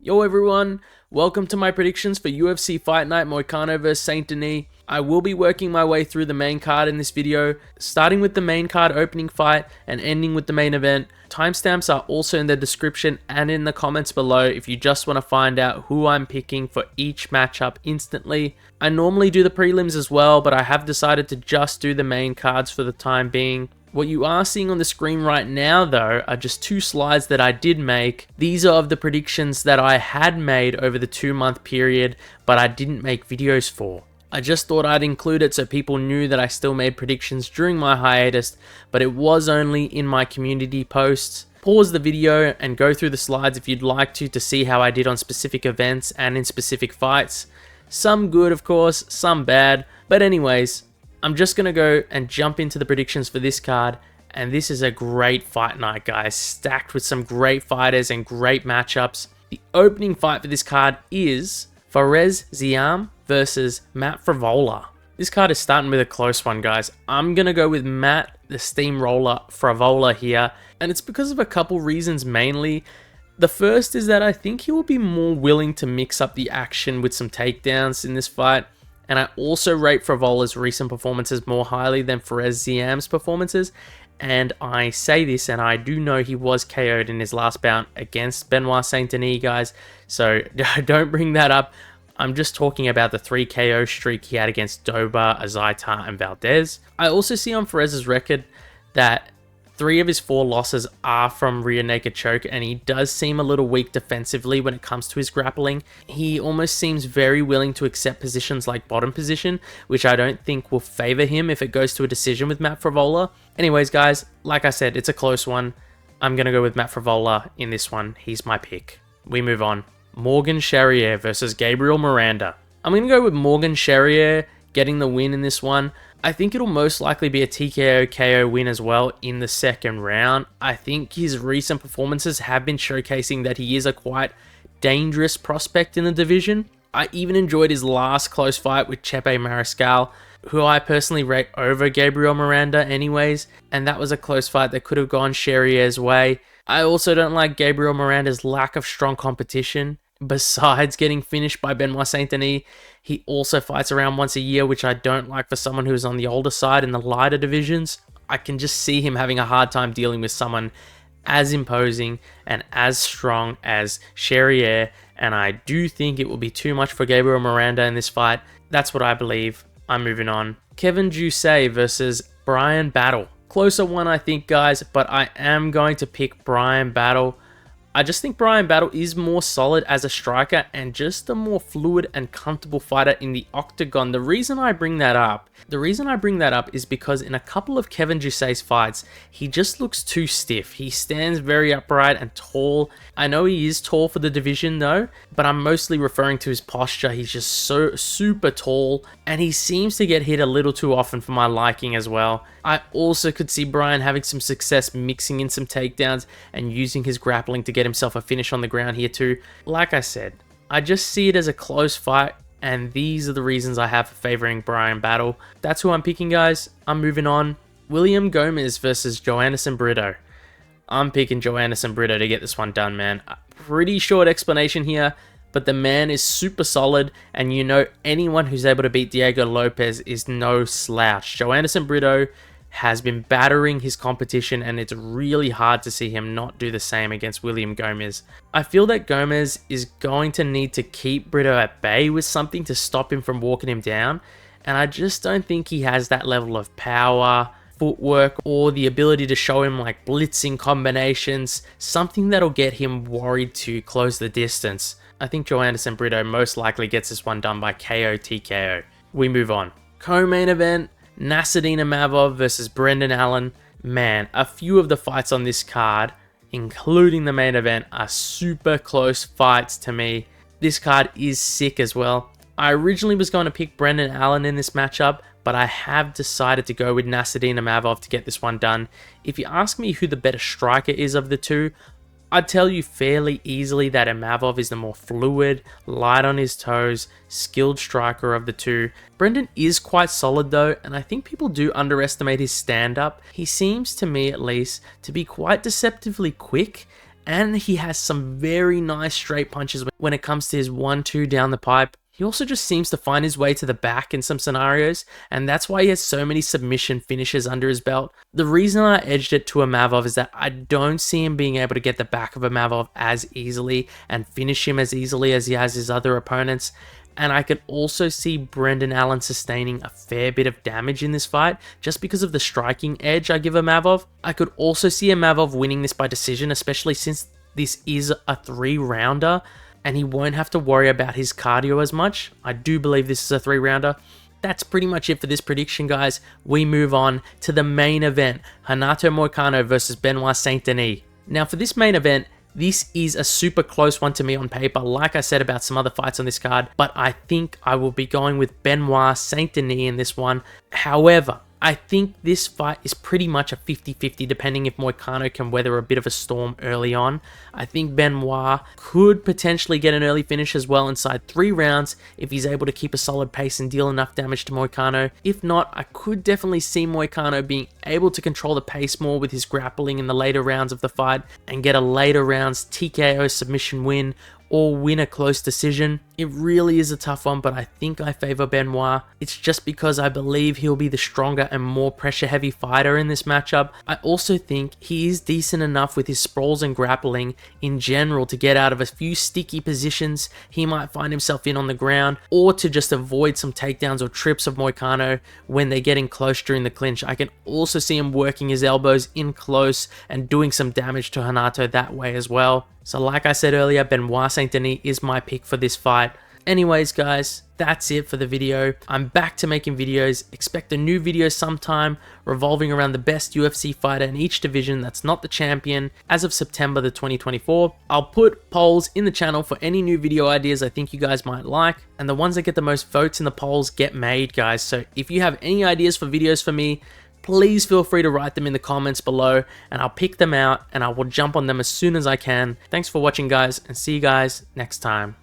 Yo everyone, welcome to my predictions for UFC Fight Night Moicano vs Denis. I will be working my way through the main card in this video, starting with the main card opening fight and ending with the main event. Timestamps are also in the description and in the comments below if you just want to find out who I'm picking for each matchup instantly. I normally do the prelims as well, but I have decided to just do the main cards for the time being. What you are seeing on the screen right now though are just two slides that I did make. These are of the predictions that I had made over the 2-month period, but I didn't make videos for. I just thought I'd include it so people knew that I still made predictions during my hiatus, but it was only in my community posts. Pause the video and go through the slides if you'd like to see how I did on specific events and in specific fights. Some good of course, some bad, but anyways, I'm just going to go and jump into the predictions for this card, and this is a great fight night, guys, stacked with some great fighters and great matchups. The opening fight for this card is Ziam versus Matt Frevola. This card is starting with a close one, guys. I'm going to go with Matt, the steamroller Frevola here, and it's because of a couple reasons mainly. The first is that I think he will be more willing to mix up the action with some takedowns in this fight. And I also rate Frevola's recent performances more highly than Ziam's performances. And I say this, and I do know he was KO'd in his last bout against Benoit Denis, guys. So don't bring that up. I'm just talking about the 3 KO streak he had against Doba, Azaita, and Valdez. I also see on Ferez's record that 3 of his 4 losses are from rear naked choke, and he does seem a little weak defensively when it comes to his grappling. He almost seems very willing to accept positions like bottom position, which I don't think will favor him if it goes to a decision with Matt Frevola. Anyways, guys, like I said, it's a close one. I'm going to go with Matt Frevola in this one. He's my pick. We move on. Morgan Charriere versus Gabriel Miranda. I'm going to go with Morgan Charriere getting the win in this one. I think it'll most likely be a TKO KO win as well in the second round. I think his recent performances have been showcasing that he is a quite dangerous prospect in the division. I even enjoyed his last close fight with Chepe Mariscal, who I personally rate over Gabriel Miranda anyways, and that was a close fight that could have gone Charriere's way. I also don't like Gabriel Miranda's lack of strong competition. Besides getting finished by Benoit Denis, he also fights around once a year, which I don't like for someone who's on the older side in the lighter divisions. I can just see him having a hard time dealing with someone as imposing and as strong as Charriere, and I do think it will be too much for Gabriel Miranda in this fight. That's what I believe. I'm moving on. Kevin Jousset versus Bryan Battle. Closer one, I think, guys, but I am going to pick Bryan Battle. I just think Bryan Battle is more solid as a striker and just a more fluid and comfortable fighter in the octagon. The reason I bring that up is because in a couple of Kevin Jousset's fights, he just looks too stiff. He stands very upright and tall. I know he is tall for the division though, but I'm mostly referring to his posture. He's just so super tall, and he seems to get hit a little too often for my liking as well. I also could see Bryan having some success mixing in some takedowns and using his grappling to get himself a finish on the ground here too. Like I said, I just see it as a close fight, and these are the reasons I have for favoring Bryan Battle. That's who I'm picking, guys. I'm moving on. William Gomis versus Joanderson Brito. I'm picking Joanderson Brito to get this one done, man. A pretty short explanation here, but the man is super solid, and you know anyone who's able to beat Diego Lopez is no slouch. Joanderson Brito has been battering his competition, and it's really hard to see him not do the same against William Gomis. I feel that Gomis is going to need to keep Brito at bay with something to stop him from walking him down, and I just don't think he has that level of power, footwork, or the ability to show him like blitzing combinations, something that'll get him worried to close the distance. I think Joanderson Brito most likely gets this one done by KO TKO. We move on. Co-main event, Nassourdine Imavov versus Brendan Allen. Man, a few of the fights on this card, including the main event, are super close fights to me. This card is sick as well. I originally was going to pick Brendan Allen in this matchup, but I have decided to go with Nassourdine Imavov to get this one done. If you ask me who the better striker is of the two, I'd tell you fairly easily that Imavov is the more fluid, light on his toes, skilled striker of the two. Brendan is quite solid though, and I think people do underestimate his stand-up. He seems to me at least to be quite deceptively quick, and he has some very nice straight punches when it comes to his 1-2 down the pipe. He also just seems to find his way to the back in some scenarios, and that's why he has so many submission finishes under his belt. The reason I edged it to Imavov is that I don't see him being able to get the back of Imavov as easily and finish him as easily as he has his other opponents. And I could also see Brendan Allen sustaining a fair bit of damage in this fight just because of the striking edge I give Imavov. I could also see Imavov winning this by decision, especially since this is a 3-rounder and he won't have to worry about his cardio as much. I do believe this is a 3-rounder. That's pretty much it for this prediction, guys. We move on to the main event, Renato Moicano versus Benoit Saint-Denis. Now for this main event, this is a super close one to me on paper, like I said about some other fights on this card, but I think I will be going with Benoit Saint-Denis in this one. However, I think this fight is pretty much a 50-50 depending if Moicano can weather a bit of a storm early on. I think Benoit could potentially get an early finish as well inside 3 rounds if he's able to keep a solid pace and deal enough damage to Moicano. If not, I could definitely see Moicano being able to control the pace more with his grappling in the later rounds of the fight and get a later rounds TKO submission win or win a close decision. It really is a tough one, but I think I favor Benoit. It's just because I believe he'll be the stronger and more pressure heavy fighter in this matchup. I also think he is decent enough with his sprawls and grappling in general to get out of a few sticky positions he might find himself in on the ground, or to just avoid some takedowns or trips of Moicano when they're getting close during the clinch. I can also see him working his elbows in close and doing some damage to Renato that way as well. So like I said earlier, Benoit Saint-Denis is my pick for this fight. Anyways, guys, that's it for the video. I'm back to making videos. Expect a new video sometime revolving around the best UFC fighter in each division that's not the champion as of September the 2024. I'll put polls in the channel for any new video ideas I think you guys might like, and the ones that get the most votes in the polls get made, guys. So if you have any ideas for videos for me, please feel free to write them in the comments below and I'll pick them out and I will jump on them as soon as I can. Thanks for watching, guys, and see you guys next time.